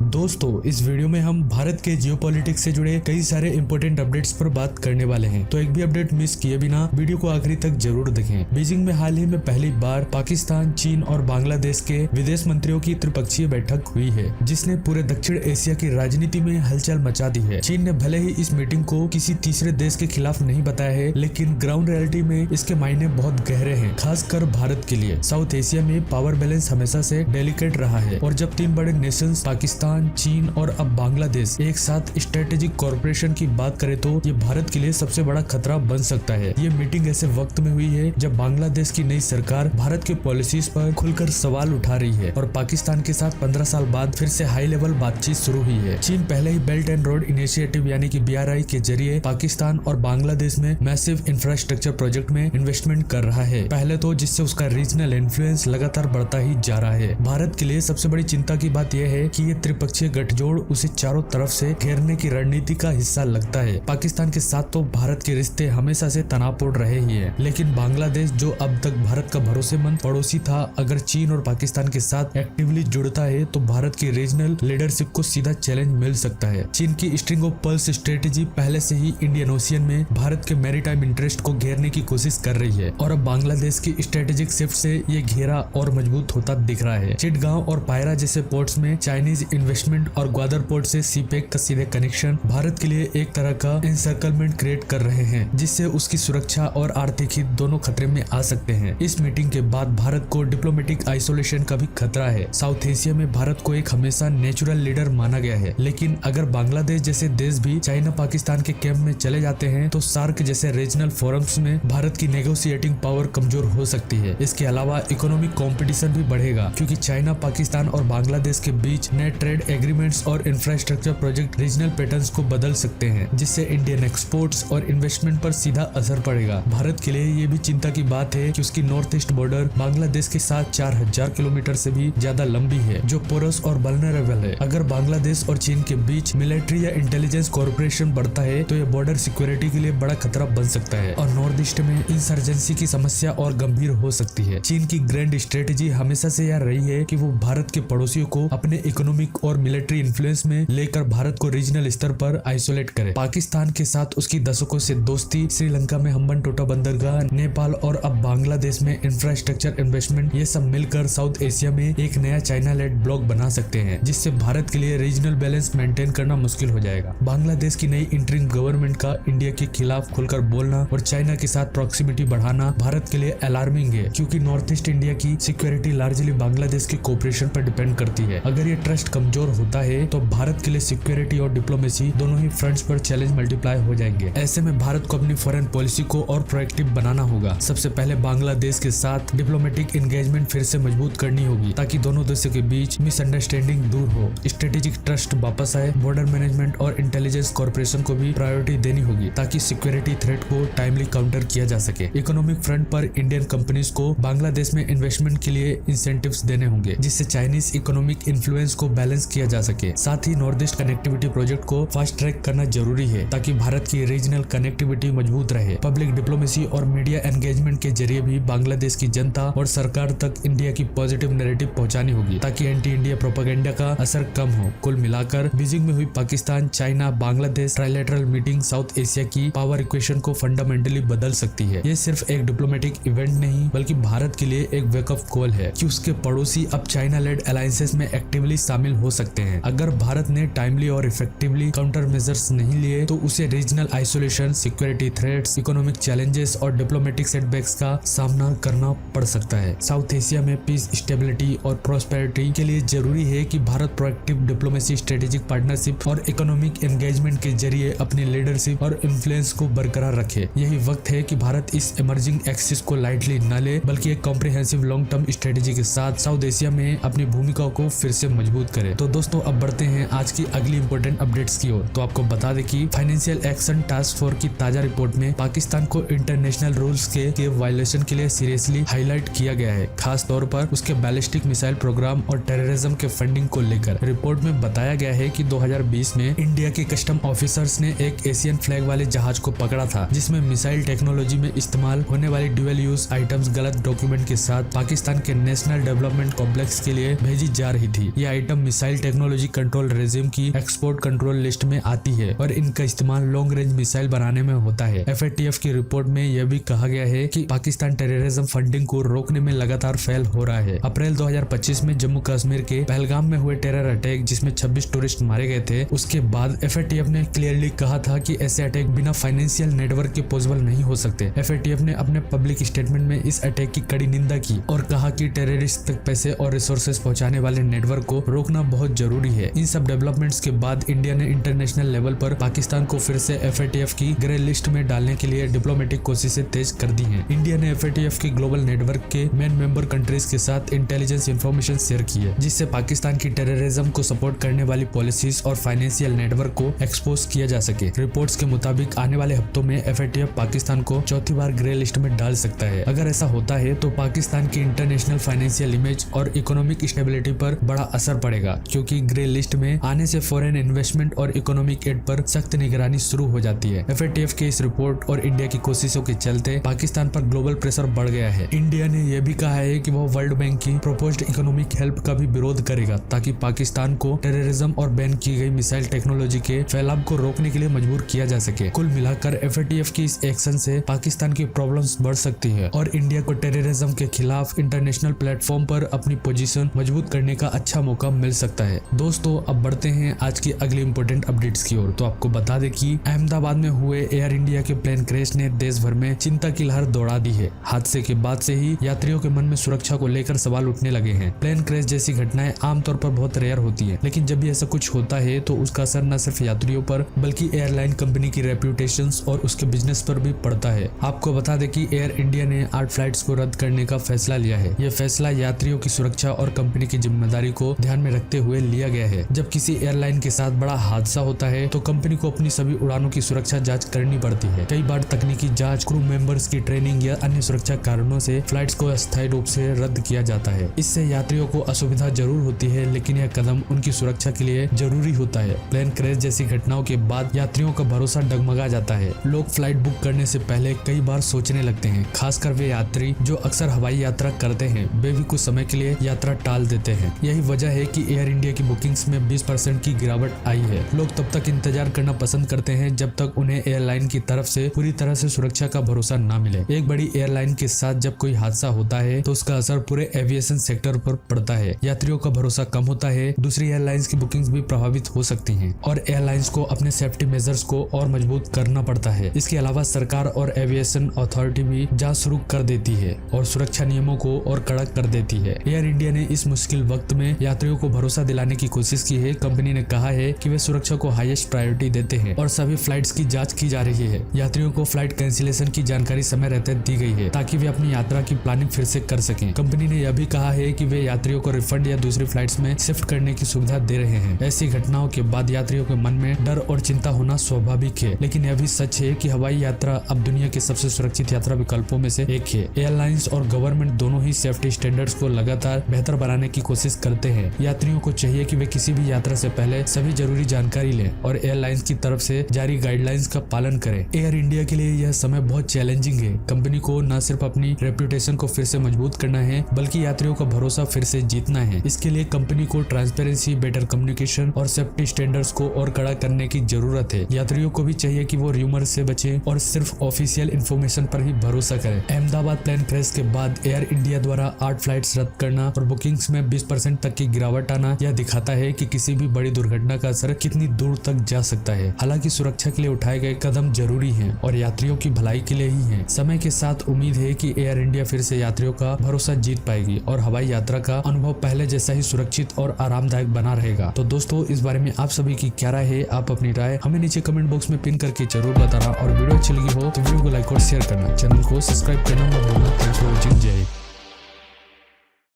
दोस्तों, इस वीडियो में हम भारत के जियोपॉलिटिक्स से जुड़े कई सारे इंपॉर्टेंट अपडेट्स पर बात करने वाले हैं, तो एक भी अपडेट मिस किए बिना वीडियो को आखिरी तक जरूर देखें। बीजिंग में हाल ही में पहली बार पाकिस्तान, चीन और बांग्लादेश के विदेश मंत्रियों की त्रिपक्षीय बैठक हुई है, जिसने पूरे दक्षिण एशिया की राजनीति में हलचल मचा दी है। चीन ने भले ही इस मीटिंग को किसी तीसरे देश के खिलाफ नहीं बताया है, लेकिन ग्राउंड रियलिटी में इसके मायने बहुत गहरे हैं, खासकर भारत के लिए। साउथ एशिया में पावर बैलेंस हमेशा से डेलिकेट रहा है, और जब तीन बड़े नेशंस पाकिस्तान, चीन और अब बांग्लादेश एक साथ स्ट्रेटेजिक कॉर्पोरेशन की बात करें तो ये भारत के लिए सबसे बड़ा खतरा बन सकता है। ये मीटिंग ऐसे वक्त में हुई है जब बांग्लादेश की नई सरकार भारत के पॉलिसीज पर खुलकर सवाल उठा रही है, और पाकिस्तान के साथ 15 साल बाद फिर से हाई लेवल बातचीत शुरू हुई है। चीन पहले ही बेल्ट एंड रोड इनिशिएटिव यानी कि BRI के जरिए पाकिस्तान और बांग्लादेश में मैसिव इंफ्रास्ट्रक्चर प्रोजेक्ट में इन्वेस्टमेंट कर रहा है, पहले तो जिससे उसका रीजनल इन्फ्लुएंस लगातार बढ़ता ही जा रहा है। भारत के लिए सबसे बड़ी चिंता की बात यह है कि ये त्रिपक्षीय गठजोड़ उसे चारों तरफ से घेरने की रणनीति का हिस्सा लगता है। पाकिस्तान के साथ तो भारत के रिश्ते हमेशा से तनावपूर्ण रहे ही है, लेकिन बांग्लादेश जो अब तक भारत का भरोसेमंद पड़ोसी था, अगर चीन और पाकिस्तान के साथ एक्टिवली जुड़ता है तो भारत की रीजनल लीडरशिप को सीधा चैलेंज मिल सकता है। चीन की स्ट्रिंग ऑफ पर्ल्स स्ट्रेटेजी पहले से ही इंडियन ओशियन में भारत के मैरीटाइम इंटरेस्ट को घेरने की कोशिश कर रही है, और अब बांग्लादेश की स्ट्रेटेजिक शिफ्ट से ये घेरा और मजबूत होता दिख रहा है। चिटगांव और पायरा जैसे पोर्ट्स में चाइनीज इन्वेस्टमेंट और ग्वादर पोर्ट से सीपेक का सीधे कनेक्शन भारत के लिए एक तरह का एनसर्कलमेंट क्रिएट कर रहे हैं, जिससे उसकी सुरक्षा और आर्थिक हित दोनों खतरे में आ सकते हैं। इस मीटिंग के बाद भारत को डिप्लोमेटिक आइसोलेशन का भी खतरा है। साउथ एशिया में भारत को एक हमेशा नेचुरल लीडर माना गया है, लेकिन अगर बांग्लादेश जैसे देश भी चाइना पाकिस्तान के कैंप में चले जाते हैं तो सार्क जैसे रीजनल फोरम्स में भारत की नेगोशिएटिंग पावर कमजोर हो सकती है। इसके अलावा इकोनॉमिक कंपटीशन भी बढ़ेगा, क्योंकि चाइना, पाकिस्तान और बांग्लादेश के बीच नए ट्रेड एग्रीमेंट्स और इंफ्रास्ट्रक्चर प्रोजेक्ट रीजनल पैटर्न्स को बदल सकते हैं, जिससे इंडियन एक्सपोर्ट्स और इन्वेस्टमेंट पर सीधा असर पड़ेगा। भारत के लिए ये भी चिंता की बात है कि उसकी नॉर्थ ईस्ट बॉर्डर बांग्लादेश के साथ 4000 किलोमीटर से भी ज्यादा लंबी है, जो पोरस और वल्नरेबल है। अगर बांग्लादेश और चीन के बीच मिलिट्री या इंटेलिजेंस कॉर्पोरेशन बढ़ता है तो ये बॉर्डर सिक्योरिटी के लिए बड़ा खतरा बन सकता है, और नॉर्थ ईस्ट में इंसर्जेंसी की समस्या और गंभीर हो सकती है। चीन की ग्रैंड स्ट्रेटेजी हमेशा से यह रही है कि वो भारत के पड़ोसियों को अपने इकोनॉमिक और मिलिट्री इन्फ्लुएंस में लेकर भारत को रीजनल स्तर पर आइसोलेट करे। पाकिस्तान के साथ उसकी दशकों से दोस्ती, श्रीलंका में हम्बनटोटा बंदरगाह, नेपाल और अब बांग्लादेश में इंफ्रास्ट्रक्चर इन्वेस्टमेंट, ये सब मिलकर साउथ एशिया में एक नया चाइना लेड ब्लॉक बना सकते हैं, जिससे भारत के लिए रीजनल बैलेंस मेंटेन करना मुश्किल हो जाएगा। बांग्लादेश की नई इंटरिम गवर्नमेंट का इंडिया के खिलाफ खुलकर बोलना और चाइना के साथ प्रॉक्सिमिटी बढ़ाना भारत के लिए अलार्मिंग है, क्योंकि नॉर्थ ईस्ट इंडिया की सिक्योरिटी लार्जली बांग्लादेश के कोऑपरेशन पर डिपेंड करती है। अगर ये ट्रस्ट कमजोर होता है तो भारत के लिए सिक्योरिटी और डिप्लोमेसी दोनों ही फ्रंट्स पर चैलेंज मल्टीप्लाई हो जाएंगे। ऐसे में भारत को अपनी फॉरेन पॉलिसी को और प्रोएक्टिव बनाना होगा। सबसे पहले बांग्लादेश के साथ डिप्लोमेटिक एंगेजमेंट फिर से मजबूत करनी होगी, ताकि दोनों देशों के बीच मिसअंडरस्टैंडिंग दूर हो, स्ट्रेटेजिक ट्रस्ट वापस आए। बॉर्डर मैनेजमेंट और इंटेलिजेंस कॉर्पोरेशन को भी प्रायोरिटी देनी होगी, ताकि सिक्योरिटी थ्रेट को टाइमली काउंटर किया जा सके। इकोनॉमिक फ्रंट पर इंडियन कंपनीज को बांग्लादेश में इन्वेस्टमेंट के लिए इंसेंटिव्स देने होंगे, जिससे चाइनीज इकोनॉमिक इन्फ्लुएंस को बैलेंस किया जा सके। साथ ही नॉर्थ ईस्ट कनेक्टिविटी प्रोजेक्ट को फास्ट ट्रैक करना जरूरी है, ताकि भारत की रीजनल कनेक्टिविटी मजबूत रहे। पब्लिक डिप्लोमेसी और मीडिया एंगेजमेंट के जरिए भी बांग्लादेश की जनता और सरकार तक इंडिया की पॉजिटिव नैरेटिव पहुंचानी होगी, ताकि एंटी इंडिया प्रोपेगेंडा का असर कम हो। कुल मिलाकर बीजिंग में हुई Pakistan, China, Bangladesh trilateral meeting south Asia की पावर इक्वेशन को फंडामेंटली बदल सकती है। ये सिर्फ एक डिप्लोमेटिक इवेंट नहीं, बल्कि भारत के लिए एक वेकअप कॉल है कि उसके पड़ोसी अब चाइना लेड अलायंसेस में एक्टिवली शामिल हो सकते हैं। अगर भारत ने टाइमली और इफेक्टिवली काउंटर मेजर्स नहीं लिए तो उसे regional isolation, security threats, economic challenges और डिप्लोमेटिक सेटबैक्स का सामना करना पड़ सकता है। साउथ एशिया में पीस, स्टेबिलिटी और प्रोस्पेरिटी के लिए जरूरी है कि Bharat proactive diplomacy, strategic partnership और इकोनॉमिक एंगेजमेंट के जरिए अपनी लीडरशिप और इन्फ्लुएंस को बरकरार रखे। यही वक्त है कि भारत इस इमर्जिंग एक्सिस को लाइटली न ले, बल्कि एक कॉम्प्रिहेंसिव लॉन्ग टर्म स्ट्रेटेजी के साथ साउथ एशिया में अपनी भूमिका को फिर से मजबूत करे। तो दोस्तों, अब बढ़ते हैं आज की अगली इंपॉर्टेंट अपडेट्स की ओर। तो आपको बता दें कि फाइनेंशियल एक्शन टास्क फोर्स की ताजा रिपोर्ट में पाकिस्तान को इंटरनेशनल रूल्स के वायलेशन के लिए सीरियसली हाईलाइट किया गया है, खास तौर पर उसके बैलिस्टिक मिसाइल प्रोग्राम और टेररिज्म के फंडिंग को लेकर। रिपोर्ट में बताया गया है कि 2020 में इंडिया के कस्टम ऑफिसर्स ने एक एशियन फ्लैग वाले जहाज को पकड़ा था, जिसमें मिसाइल टेक्नोलॉजी में इस्तेमाल होने वाली ड्यूअल यूज आइटम्स गलत डॉक्यूमेंट के साथ पाकिस्तान के नेशनल डेवलपमेंट कॉम्प्लेक्स के लिए भेजी जा रही थी। ये item missile missile technology control regime की एक्सपोर्ट कंट्रोल लिस्ट में आती है और इनका इस्तेमाल लॉन्ग रेंज मिसाइल बनाने में होता है। FATF की रिपोर्ट में यह भी कहा गया है कि पाकिस्तान टेररिज्म फंडिंग को रोकने में लगातार फेल हो रहा है। अप्रैल 2025 में जम्मू कश्मीर के पहलगाम में हुए टेरर अटैक जिसमें 26 टूरिस्ट मारे गए थे, उसके बाद FATF ने क्लियरली कहा था कि ऐसे अटैक बिना फाइनेंशियल नेटवर्क के पॉसिबल नहीं हो सकते। FATF ने अपने पब्लिक स्टेटमेंट में इस अटैक की कड़ी निंदा की और कहा कि टेररिस्ट तक पैसे और रिसोर्सेज पहुंचाने वाले नेटवर्क को रोकना बहुत जरूरी है। इन सब डेवलपमेंट्स के बाद इंडिया ने इंटरनेशनल लेवल पर पाकिस्तान को फिर से FATF की ग्रे लिस्ट में डालने के लिए डिप्लोमेटिक कोशिशें तेज कर दी हैं। इंडिया ने FATF की ग्लोबल नेटवर्क के मेन मेंबर कंट्रीज के साथ इंटेलिजेंस इंफॉर्मेशन शेयर की है, जिससे पाकिस्तान की टेररिज्म को सपोर्ट करने वाली पॉलिसीज और फाइनेंशियल नेटवर्क को एक्सपोज किया जा सके। रिपोर्ट्स के मुताबिक आने वाले हफ्तों में FATF पाकिस्तान को चौथी बार ग्रे लिस्ट में डाल सकता है। अगर ऐसा होता है तो पाकिस्तान की इंटरनेशनल फाइनेंशियल इमेज और इकोनॉमिक स्टेबिलिटी पर बड़ा असर पड़ेगा, क्योंकि ग्रे लिस्ट में आने से फॉरेन इन्वेस्टमेंट और इकोनॉमिक एड पर सख्त निगरानी शुरू हो जाती है। FATF के इस रिपोर्ट और इंडिया की कोशिशों के चलते पाकिस्तान पर ग्लोबल प्रेशर बढ़ गया है। इंडिया ने यह भी कहा है कि वह वर्ल्ड बैंक की प्रोपोज्ड इकोनॉमिक हेल्प का भी विरोध करेगा, ताकि पाकिस्तान को टेररिज्म और बैन की गई मिसाइल टेक्नोलॉजी के फैलाव को रोकने के लिए मजबूर किया जा सके। कुल मिलाकर FATF की इस एक्शन से पाकिस्तान की प्रॉब्लम्स बढ़ सकती है और इंडिया को टेररिज्म के खिलाफ इंटरनेशनल प्लेटफॉर्म पर अपनी पोजीशन मजबूत करने का अच्छा मौका मिल सकता है। दोस्तों, अब बढ़ते हैं आज की अगली इंपॉर्टेंट अपडेट्स की ओर। तो आपको बता दें कि अहमदाबाद में हुए एयर इंडिया के प्लेन क्रैश ने देश भर में चिंता की लहर दौड़ा दी है। हादसे के बाद से ही यात्रियों के मन में सुरक्षा को लेकर सवाल उठने लगे हैं। प्लेन क्रैश जैसी घटनाएं आमतौर पर बहुत रेयर होती है, लेकिन जब भी ऐसा कुछ होता है तो उसका असर न सिर्फ यात्रियों पर बल्कि एयरलाइन कंपनी की रेप्यूटेशन और उसके बिजनेस पर भी पड़ता है। आपको बता दें कि एयर इंडिया ने 8 फ्लाइट्स को रद्द करने का फैसला लिया है। यह फैसला यात्रियों की सुरक्षा और कंपनी की जिम्मेदारी को ध्यान में रखते हुए लिया गया है। जब किसी एयरलाइन के साथ बड़ा हादसा होता है तो कंपनी को अपनी सभी उड़ानों की सुरक्षा जांच करनी पड़ती है। कई बार तकनीकी जांच, क्रू मेंबर्स की ट्रेनिंग या अन्य सुरक्षा कारणों से फ्लाइट्स को अस्थायी रूप से रद्द किया जाता है। इससे यात्रियों को असुविधा जरूर होती है, लेकिन यह कदम उनकी सुरक्षा के लिए जरूरी होता है। प्लेन क्रैश जैसी घटनाओं के बाद यात्रियों का भरोसा डगमगा जाता है। लोग फ्लाइट बुक करने से पहले कई बार सोचने लगते हैं, खासकर वे यात्री जो अक्सर हवाई यात्रा करते हैं। वे भी कुछ समय के लिए यात्रा टाल देते हैं। यही वजह है कि एयर इंडिया की बुकिंग्स में 20% की गिरावट आई है। लोग तब तक इंतजार करना पसंद करते हैं जब तक उन्हें एयरलाइन की तरफ से पूरी तरह से सुरक्षा का भरोसा न मिले। एक बड़ी एयरलाइन के साथ जब कोई हादसा होता है तो उसका असर पूरे एविएशन सेक्टर पर पड़ता है। यात्रियों का भरोसा कम होता है, दूसरी एयरलाइंस की बुकिंग्स भी प्रभावित हो सकती हैं और एयरलाइंस को अपने सेफ्टी मेजर्स को और मजबूत करना पड़ता है। इसके अलावा सरकार और एविएशन अथॉरिटी भी जांच शुरू कर देती है और सुरक्षा नियमों को और कड़क कर देती है। एयर इंडिया ने इस मुश्किल वक्त में यात्रियों को भरोसा दिलाने की कोशिश की है। कंपनी ने कहा है कि वे सुरक्षा को हाईएस्ट प्रायोरिटी देते हैं और सभी फ्लाइट्स की जांच की जा रही है। यात्रियों को फ्लाइट कैंसिलेशन की जानकारी समय रहते दी गई है ताकि वे अपनी यात्रा की प्लानिंग फिर से कर सकें। कंपनी ने यह भी कहा है कि वे यात्रियों को रिफंड या दूसरी फ्लाइट्स में शिफ्ट करने की सुविधा दे रहे हैं। ऐसी घटनाओं के बाद यात्रियों के मन में डर और चिंता होना स्वाभाविक है, लेकिन यह भी सच है कि हवाई यात्रा अब दुनिया के सबसे सुरक्षित यात्रा विकल्पों में से एक है। एयरलाइंस और गवर्नमेंट दोनों ही सेफ्टी स्टैंडर्ड्स को लगातार बेहतर बनाने की कोशिश करते हैं। यात्रियों को चाहिए कि वे किसी भी यात्रा से पहले सभी जरूरी जानकारी लें और एयरलाइंस की तरफ से जारी गाइडलाइंस का पालन करें। एयर इंडिया के लिए यह समय बहुत चैलेंजिंग है। कंपनी को न सिर्फ अपनी रेप्यूटेशन को फिर से मजबूत करना है बल्कि यात्रियों का भरोसा फिर से जीतना है। इसके लिए कंपनी को ट्रांसपेरेंसी, बेटर कम्युनिकेशन और सेफ्टी स्टैंडर्ड्स को और कड़ा करने की जरूरत है। यात्रियों को भी चाहिए कि वो र्यूमर से बचें और सिर्फ ऑफिशियल इन्फॉर्मेशन पर ही भरोसा करें। अहमदाबाद प्लेन क्रैश के बाद एयर इंडिया द्वारा 8 फ्लाइट्स रद्द करना और बुकिंग्स में 20% तक की गिरावट आना यह दिखाता है कि किसी भी बड़ी दुर्घटना का असर कितनी दूर तक जा सकता है। हालांकि सुरक्षा के लिए उठाए गए कदम जरूरी हैं और यात्रियों की भलाई के लिए ही हैं। समय के साथ उम्मीद है कि एयर इंडिया फिर से यात्रियों का भरोसा जीत पाएगी और हवाई यात्रा का अनुभव पहले जैसा ही सुरक्षित और आरामदायक बना रहेगा। तो दोस्तों, इस बारे में आप सभी की क्या राय है? आप अपनी राय हमें नीचे कमेंट बॉक्स में पिन करके जरूर बताना और वीडियो अच्छी लगी हो तो वीडियो को लाइक और शेयर करना, चैनल को सब्सक्राइब करना मत भूलना। Thanks for watching. जय हिंद।